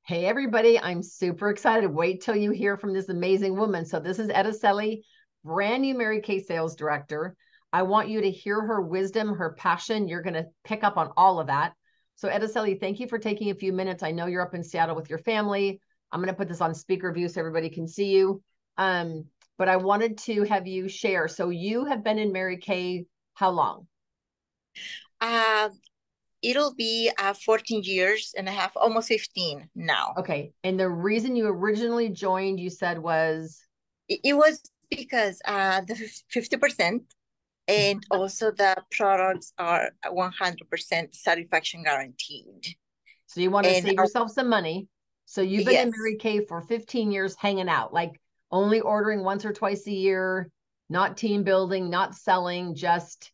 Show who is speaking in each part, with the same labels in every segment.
Speaker 1: Hey, everybody. I'm super excited. Wait till you hear from this amazing woman. So this is Areceli, brand new Mary Kay sales director. I want you to hear her wisdom, her passion. You're going to pick up on all of that. So Areceli, thank you for taking a few minutes. I know you're up in Seattle with your family. I'm going to put this on speaker view so everybody can see you. But I wanted to have you share. So you have been in Mary Kay how long?
Speaker 2: Uh, it'll be 14 years and a half, almost 15 now.
Speaker 1: Okay. And the reason you originally joined, you said was,
Speaker 2: It was because the 50% and also the products are 100% satisfaction guaranteed.
Speaker 1: so you want to
Speaker 2: And
Speaker 1: save yourself some money. So you've been in
Speaker 2: yes,
Speaker 1: Mary Kay for 15 years hanging out, like only ordering once or twice a year, not team building, not selling, just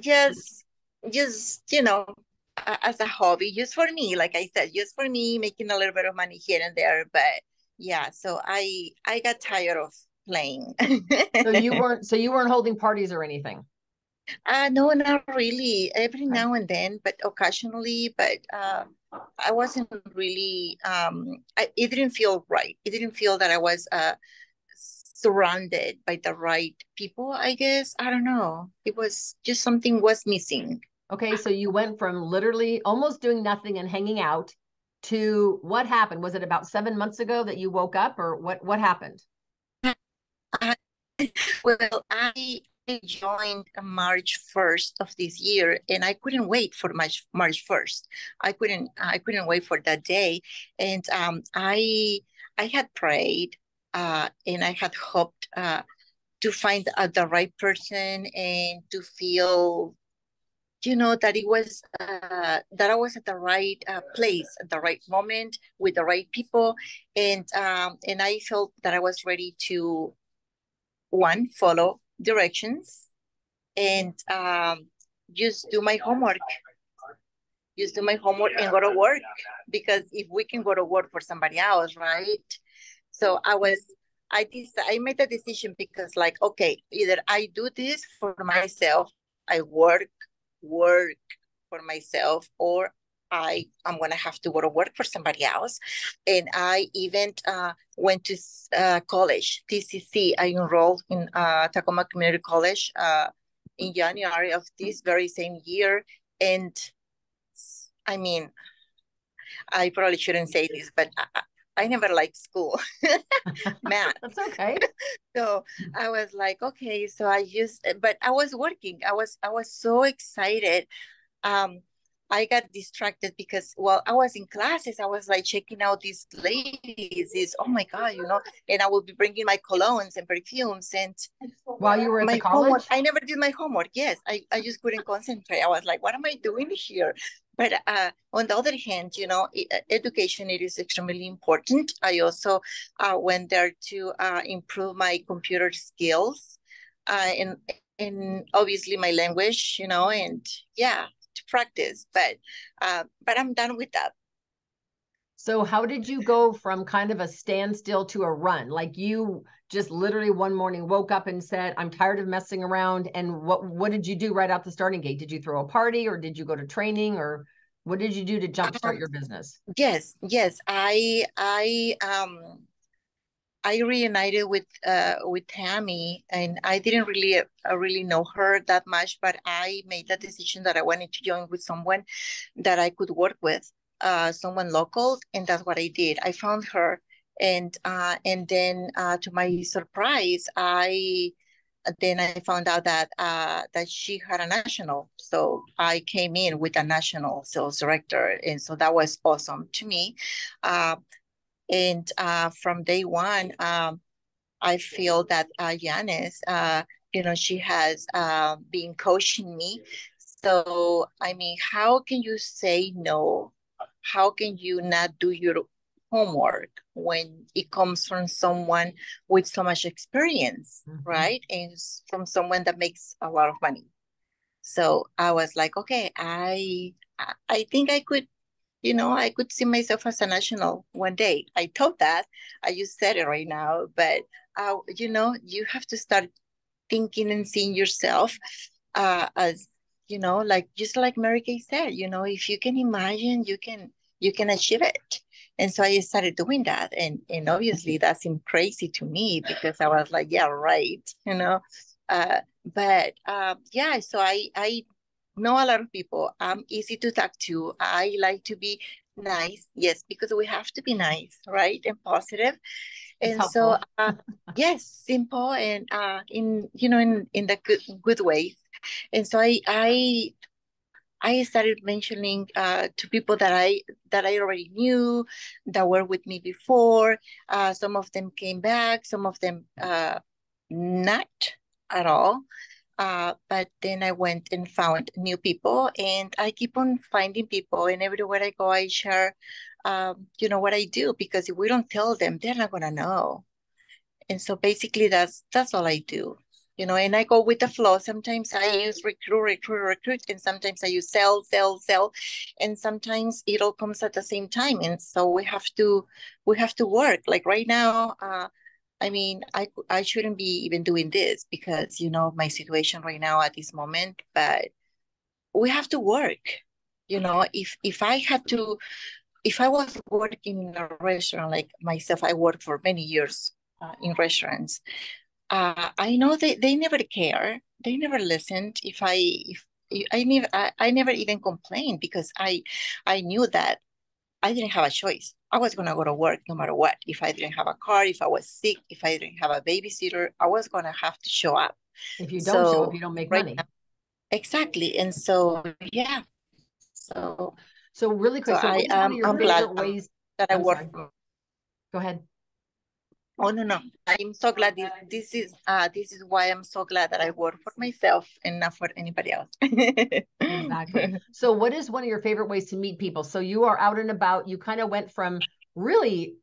Speaker 2: just, as a hobby, just for me, like I said, just for me, making a little bit of money here and there. But yeah, so I got tired of playing.
Speaker 1: so you weren't holding parties or anything.
Speaker 2: No, not really. Every
Speaker 1: Okay.
Speaker 2: now and then, but occasionally. But I wasn't really. It didn't feel right. It didn't feel that I was surrounded by the right people. I guess I don't know. It was just something was missing.
Speaker 1: Okay, so you went from literally almost doing nothing and hanging out to what happened? Was it about 7 months ago that you woke up or what happened?
Speaker 2: I, well, I joined March 1st of this year, and I couldn't wait for March 1st. I couldn't wait for that day, and I had prayed, and I had hoped to find the right person and to feel, that it was that I was at the right place at the right moment with the right people, and I felt that I was ready to one follow directions and just do my homework. Just do my homework and go to work, because if we can go to work for somebody else, right? So I made the decision because, like, okay, either I do this for myself, I work for myself, or I am gonna have to go to work for somebody else. And I even went to college, TCC. I enrolled in Tacoma Community College in January of this very same year. And I mean, I probably shouldn't say this, but I never liked school, math.
Speaker 1: That's okay.
Speaker 2: So I was like, okay, so but I was working. I was so excited. Um, I got distracted because while I was in classes, I was like checking out these ladies, oh my God, and I would be bringing my colognes and perfumes and
Speaker 1: While you were at the
Speaker 2: my homework.
Speaker 1: college?
Speaker 2: I never did my homework. Yes, I just couldn't concentrate. I was like, what am I doing here? But on the other hand, education, it is extremely important. I also went there to improve my computer skills, and obviously my language, and yeah, to practice. But I'm done with that.
Speaker 1: So how did you go from kind of a standstill to a run? Like you just literally one morning woke up and said, I'm tired of messing around. And what did you do right out the starting gate? Did you throw a party or did you go to training or what did you do to jumpstart
Speaker 2: Um,
Speaker 1: your business?
Speaker 2: yes. I reunited with Tammy, and I didn't really know her that much, but I made the decision that I wanted to join with someone that I could work with, someone local, and that's what I did. I found her, and then to my surprise, I found out that she had a national, so I came in with a national sales director, and so that was awesome to me. Uh, and from day one, I feel that Yanis, she has been coaching me. So, I mean, how can you say no? How can you not do your homework when it comes from someone with so much experience,
Speaker 1: Mhm.
Speaker 2: right? And from someone that makes a lot of money. So I was like, okay, I think I could see myself as a national one day. I thought that. I just said it right now, but you have to start thinking and seeing yourself as, like just like Mary Kay said, if you can imagine, you can achieve it. And so I started doing that. And obviously that seemed crazy to me because I was like, yeah, right. But yeah, so I know a lot of people. I'm easy to talk to. I like to be nice. Yes, because we have to be nice, right? And positive.
Speaker 1: It's
Speaker 2: And so
Speaker 1: helpful.
Speaker 2: yes, simple and in the good ways. And so I started mentioning to people that I already knew that were with me before. Some of them came back, some of them not at all. But then I went and found new people, and I keep on finding people. And everywhere I go, I share, what I do, because if we don't tell them, they're not gonna know. And so basically that's all I do. And I go with the flow. Sometimes I use recruit, and sometimes I use sell. And sometimes it all comes at the same time. And so we have to work. Like right now, I mean, I shouldn't be even doing this because, my situation right now at this moment, but we have to work. If I was working in a restaurant like myself, I worked for many years in restaurants. I know they never care. They never listened. If I never even complained because I knew that I didn't have a choice. I was gonna go to work no matter what. If I didn't have a car, if I was sick, if I didn't have a babysitter, I was gonna have to show up.
Speaker 1: If you don't show up,
Speaker 2: So
Speaker 1: you don't make
Speaker 2: right
Speaker 1: money.
Speaker 2: now, exactly. And so yeah. So
Speaker 1: So really
Speaker 2: so
Speaker 1: quick, so
Speaker 2: I
Speaker 1: what is one of
Speaker 2: am
Speaker 1: your
Speaker 2: I'm glad
Speaker 1: favorite ways?
Speaker 2: that I
Speaker 1: I'm
Speaker 2: work
Speaker 1: sorry.
Speaker 2: for.
Speaker 1: Go ahead.
Speaker 2: Oh no. I'm so glad this is why I'm so glad that I work for myself and not for anybody else.
Speaker 1: Exactly. So what is one of your favorite ways to meet people? So you are out and about. You kind of went from really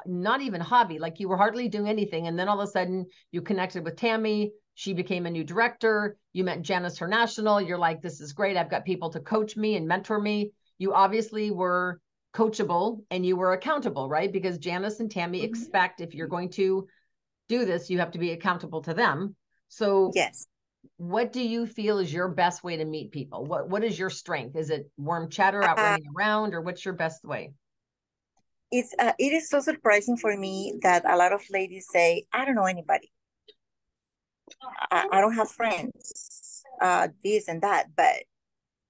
Speaker 1: not even hobby, like you were hardly doing anything. And then all of a sudden you connected with Tammy. She became a new director. You met Janice International. You're like, this is great. I've got people to coach me and mentor me. You obviously were coachable and you were accountable, right? Because Janice and Tammy expect if you're going to do this, you have to be accountable to them. So
Speaker 2: Yes.
Speaker 1: what do you feel is your best way to meet people? What is your strength? Is it warm chatter out
Speaker 2: Uh,
Speaker 1: running around, or what's your best way?
Speaker 2: it is so surprising for me that a lot of ladies say, I don't know anybody. I don't have friends, this and that, but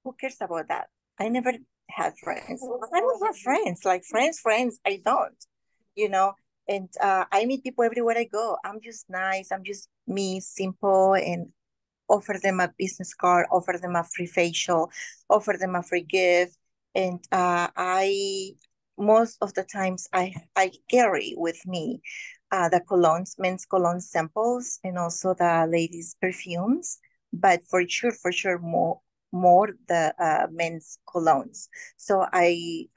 Speaker 2: who cares about that? I never had friends. I don't have friends, like friends. I don't, you know. And I meet people everywhere I go. I'm just nice. I'm just me, simple, and offer them a business card, offer them a free facial, offer them a free gift. And I most of the times I carry with me the colognes, men's cologne samples, and also the ladies' perfumes. But for sure, more the men's colognes. So I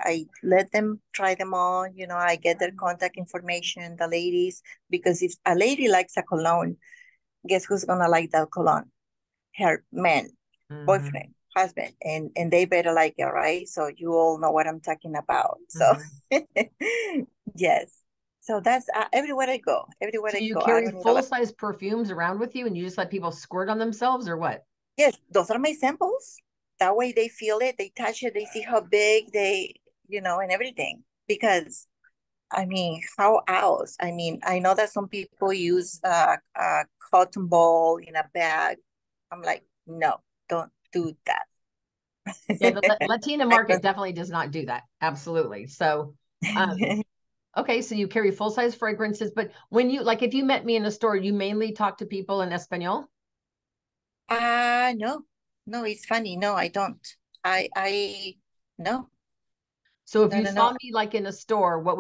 Speaker 2: let them try them on. I get their contact information, the ladies, because if a lady likes a cologne, guess who's gonna like that cologne? Her man,
Speaker 1: Mm-hmm.
Speaker 2: boyfriend, husband, and they better like it, right? So you all know what I'm talking about. So
Speaker 1: Mm-hmm.
Speaker 2: yes. So that's everywhere I go. Everywhere
Speaker 1: So
Speaker 2: I
Speaker 1: you
Speaker 2: go, I
Speaker 1: carry
Speaker 2: don't need a
Speaker 1: full
Speaker 2: lot.
Speaker 1: size perfumes around with you and you just let people squirt on themselves or what?
Speaker 2: Yes, those are my samples. That way they feel it, they touch it, they see how big and everything. Because I mean, how else? I mean, I know that some people use a cotton ball in a bag. I'm like, no, don't do
Speaker 1: Yeah, the
Speaker 2: that.
Speaker 1: Latina
Speaker 2: I
Speaker 1: market
Speaker 2: don't.
Speaker 1: definitely does not do that. Absolutely. So, okay, so you carry full size fragrances, but when you like, if you met me in a store, you mainly talk to people in Espanol.
Speaker 2: No, no, it's funny. No, I don't. No,
Speaker 1: So if
Speaker 2: no,
Speaker 1: you
Speaker 2: no,
Speaker 1: saw
Speaker 2: no.
Speaker 1: me like in a store, what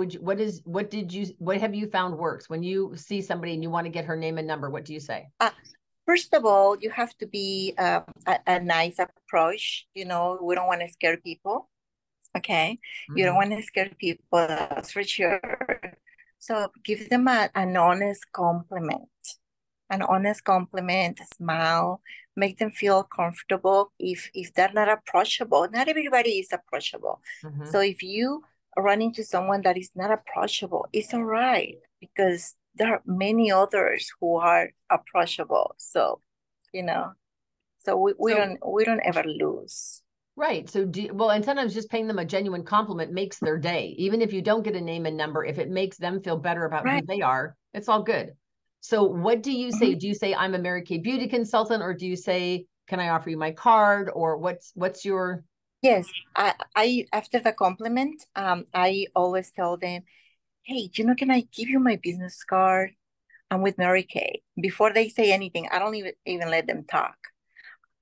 Speaker 1: have you found works when you see somebody and you want to get her name and number? What do you say?
Speaker 2: First of all, you have to be a nice approach. We don't want to scare people. Okay, you don't
Speaker 1: Mm-hmm.
Speaker 2: want to scare people. That's for sure. So give them an honest compliment. An honest compliment, a smile, make them feel comfortable. If they're not approachable, not everybody is approachable.
Speaker 1: Mm-hmm.
Speaker 2: So if you run into someone that is not approachable, it's all right because there are many others who are approachable. So So we don't ever lose.
Speaker 1: Right. So well, and sometimes just paying them a genuine compliment makes their day. Even if you don't get a name and number, if it makes them feel better about who they are, it's all good. So what do you say? Do you say I'm a Mary Kay beauty consultant, or do you say, can I offer you my card, or what's your?
Speaker 2: Yes, I after the compliment, I always tell them, hey, can I give you my business card? I'm with Mary Kay. Before they say anything, I don't even let them talk.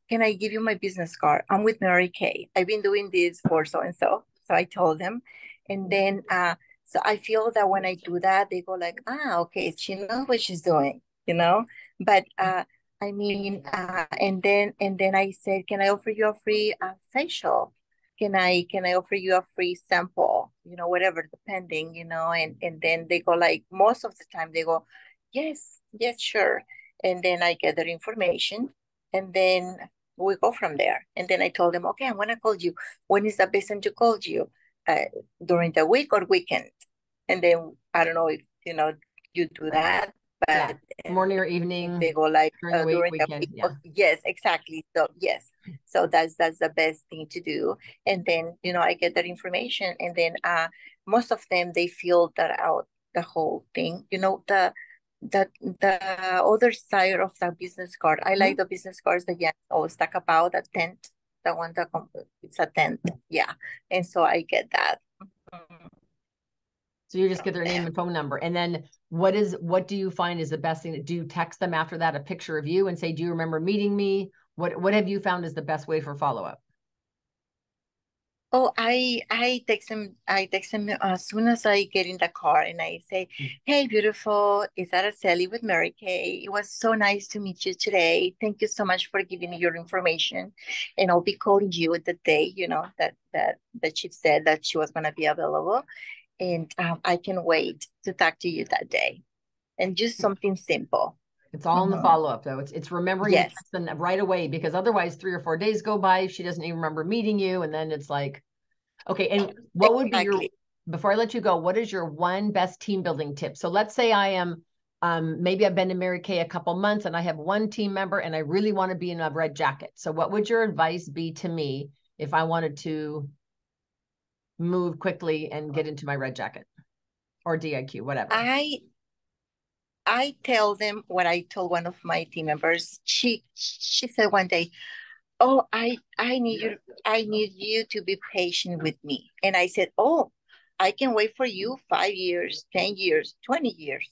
Speaker 2: Can I give you my business card? I'm with Mary Kay. I've been doing this for so and so. So I told them. And then so I feel that when I do that, they go like, okay, she knows what she's doing, you know? But I mean, and then I said, can I offer you a free facial? Can I offer you a free sample? Whatever, depending, and then they go like, most of the time they go, yes, yes, sure. And then I get their information, and then we go from there. And then I told them, okay, I'm gonna call you. When is the best time to call you? During the week or weekend? And then I don't know if you do that, but
Speaker 1: morning or evening,
Speaker 2: they go like
Speaker 1: during the week,
Speaker 2: during the
Speaker 1: weekend.
Speaker 2: week.
Speaker 1: Yeah.
Speaker 2: Yes, exactly. So yes, so that's the best thing to do. And then I get that information, and then most of them, they fill that out, the whole thing. The other side of the business card. I like the business cards that always talk about the tent, the one that it's a tent. Yeah. And so I get that.
Speaker 1: So you just get their name and phone number. And then what do you find is the best thing? Do you text them after that a picture of you and say, do you remember meeting me? What have you found is the best way for follow-up?
Speaker 2: Oh, I text him. I text him as soon as I get in the car, and I say, "Hey, beautiful, is that Areceli with Mary Kay? It was so nice to meet you today. Thank you so much for giving me your information, and I'll be calling you the day that she said that she was gonna be available, and I can wait to talk to you that day, and just something simple."
Speaker 1: It's all in the follow-up, though. It's remembering to text them right away, because otherwise 3 or 4 days go by, she doesn't even remember meeting you, and then it's like, okay. And what would be your, before I let you go, what is your one best team building tip? So let's say I am, maybe I've been to Mary Kay a couple months and I have one team member and I really want to be in a red jacket. So what would your advice be to me if I wanted to move quickly and get into my red jacket or DIQ, whatever?
Speaker 2: I tell them what I told one of my team members. She said one day, "Oh, I need you to be patient with me." And I said, "Oh, I can wait for you 5 years, 10 years, 20 years.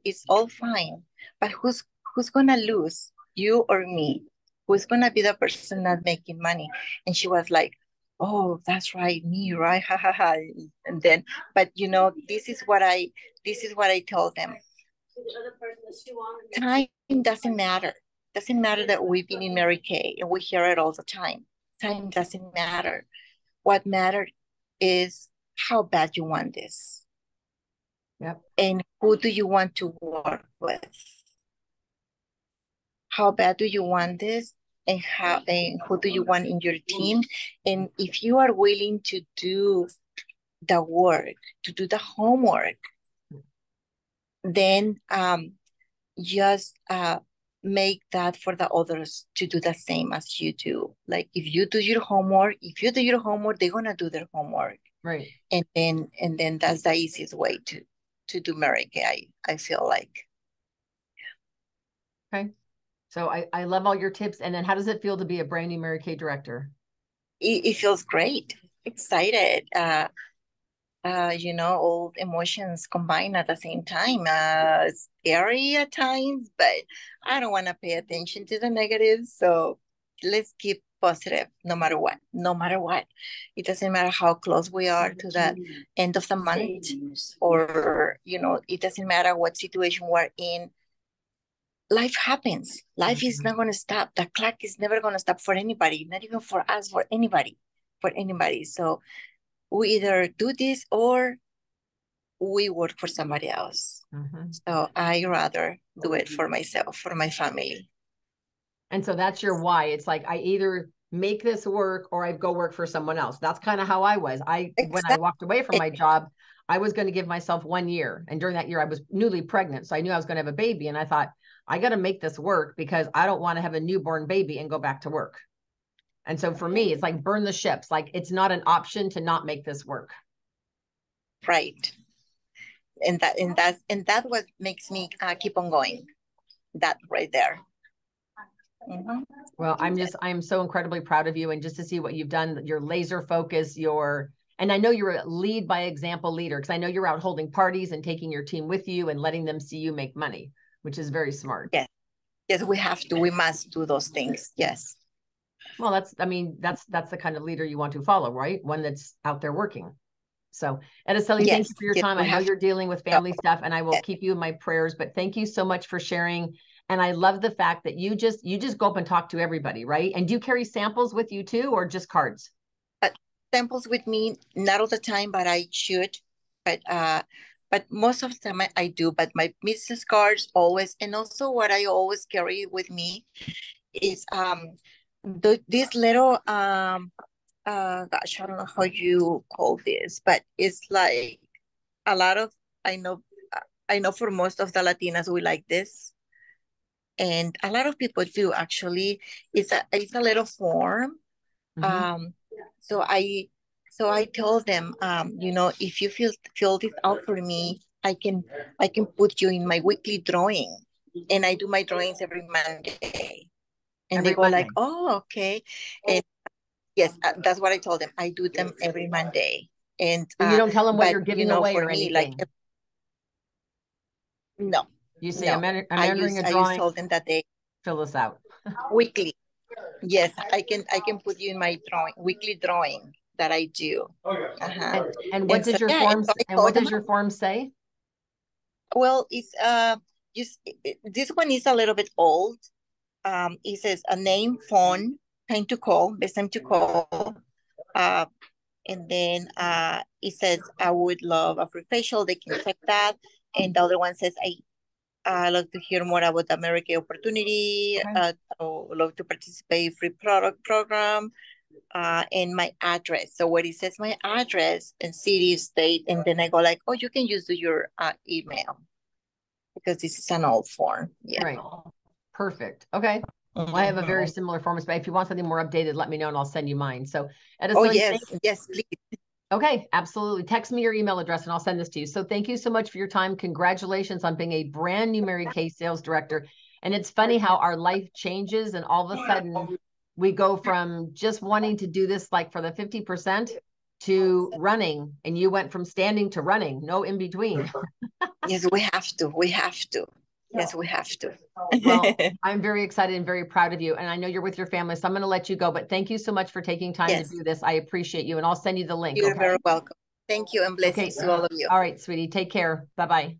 Speaker 2: It's all fine. But who's gonna lose, you or me? Who's gonna be the person not making money?" And she was like, "Oh, that's right, me, right? Ha ha ha." And then, but this is what I told them. Time doesn't matter. Doesn't matter that we've been in Mary Kay and we hear it all the time. Time doesn't matter. What matters is how bad you want this.
Speaker 1: Yep.
Speaker 2: And who do you want to work with? How bad do you want this? And who do you want in your team? And if you are willing to do the work, to do the homework, then just make that for the others to do the same as you do. Like if you do your homework, they're gonna do their homework.
Speaker 1: Right.
Speaker 2: And then that's the easiest way to do Mary Kay, I feel like.
Speaker 1: Okay. So I love all your tips. And then how does it feel to be a brand new Mary Kay director?
Speaker 2: It feels great, excited. All emotions combined at the same time. Scary at times, but I don't want to pay attention to the negatives. So let's keep positive no matter what. No matter what. It doesn't matter how close we are to the end of the month, or, it doesn't matter what situation we're in. Life happens. Life is not going to stop. The clock is never going to stop for anybody, not even for us, for anybody. So we either do this or we work for somebody else. So I rather do it for myself, for my family.
Speaker 1: And so that's your why. It's like, I either make this work or I go work for someone else. That's kind of how I was. When I walked away from my job, I was going to give myself 1 year. And during that year, I was newly pregnant. So I knew I was going to have a baby. And I thought, I got to make this work because I don't want to have a newborn baby and go back to work. And so for me, it's like burn the ships. Like it's not an option to not make this work.
Speaker 2: Right. And that's what makes me keep on going. That right there.
Speaker 1: Mm-hmm. Well, I'm so incredibly proud of you, and just to see what you've done, your laser focus, and I know you're a lead by example leader, because I know you're out holding parties and taking your team with you and letting them see you make money, which is very smart.
Speaker 2: Yes. Yes, we must do those things. Yes.
Speaker 1: Well, that's the kind of leader you want to follow, right? One that's out there working. So, Areceli, thank you for your time. I know you're dealing with family stuff, and I will keep you in my prayers, but thank you so much for sharing. And I love the fact that you just go up and talk to everybody, right? And do you carry samples with you too, or just cards?
Speaker 2: Samples with me, not all the time, but I should. But most of the time I do. But my business cards always, and also what I always carry with me is this little gosh, I don't know how you call this, but it's like a lot of I know for most of the Latinas we like this, and a lot of people do actually. It's a little form. Mm-hmm. So I told them, if you fill this out for me, I can put you in my weekly drawing, and I do my drawings every Monday, and every they go Monday. Like, oh, okay, and yes, that's what I told them. I do them every Monday, and
Speaker 1: you don't tell them what you're giving away or anything. Like,
Speaker 2: no,
Speaker 1: you say I'm entering a drawing.
Speaker 2: I told them that they
Speaker 1: fill this out
Speaker 2: weekly. Yes, I can put you in my weekly drawing that I do.
Speaker 1: Uh-huh. And what does your form and what does your form say?
Speaker 2: Well, it's this one is a little bit old. It says a name, phone, time to call, best time to call. And then it says I would love a free facial. They can check that. And the other one says I love to hear more about the American opportunity. Okay. I would love to participate free product program. And my address. So when it says my address and city, state, and then I go like, oh, you can use your email because this is an old form. Yeah.
Speaker 1: Right. Perfect. Okay. Well, I have a very similar form, but if you want something more updated, let me know and I'll send you mine. So,
Speaker 2: Areceli, yes, please.
Speaker 1: Okay, absolutely. Text me your email address and I'll send this to you. So thank you so much for your time. Congratulations on being a brand new Mary Kay sales director. And it's funny how our life changes and all of a sudden we go from just wanting to do this like for the 50% to running, and you went from standing to running, no in between.
Speaker 2: Yes, we have to. Yes, we have to.
Speaker 1: Well, I'm very excited and very proud of you. And I know you're with your family, so I'm going to let you go. But thank you so much for taking time to do this. I appreciate you. And I'll send you the link.
Speaker 2: You're very welcome. Thank you, and blessings to all of you.
Speaker 1: All right, sweetie. Take care. Bye-bye.